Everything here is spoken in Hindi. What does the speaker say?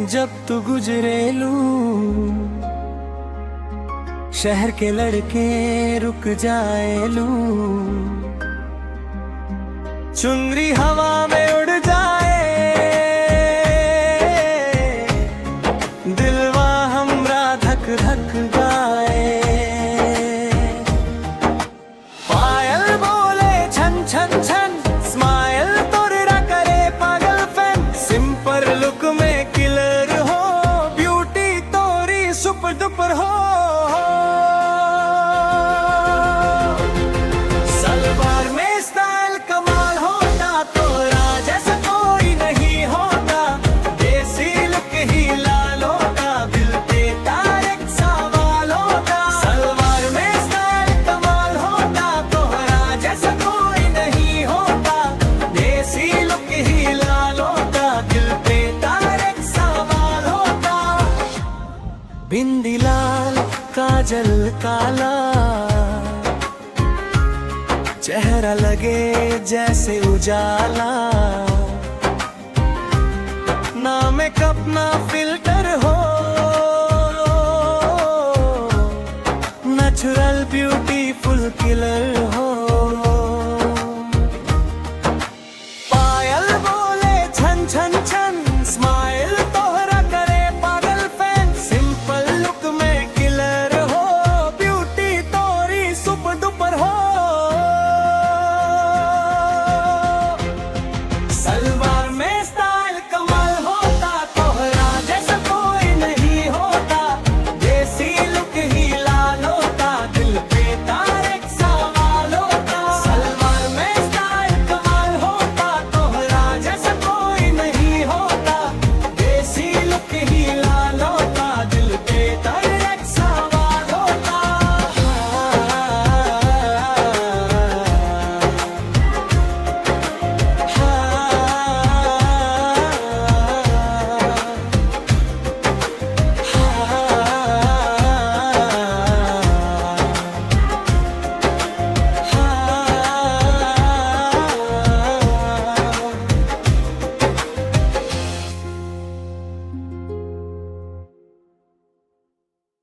जब तू गुजरेलू, शहर के लड़के रुक जाएलू। चुनरी हवा में उड़ जाए, दिलवा हमरा धक धक गाए। पायल बोले छन छन छन, स्माइल तोरा करे पागल फैन। सिंपल लुक में किलर हो, ब्यूटी तोरी सुपर डुपर हो। सलवार में स्टाइल कमाल होता, तोरा जैसा कोई नहीं होता। देसी लुक ही लाल होता, दिल पे तारक सवाल होता। सलवार में स्टाइल कमाल होता, तोरा जैसा कोई नहीं होता। देसी लुक ही लाल होता, दिल पे तारक सवाल होता। बिंदी लाल काजल काला, चेहरा लगे जैसे उजाला। ना मेकअप ना फिल्टर हो,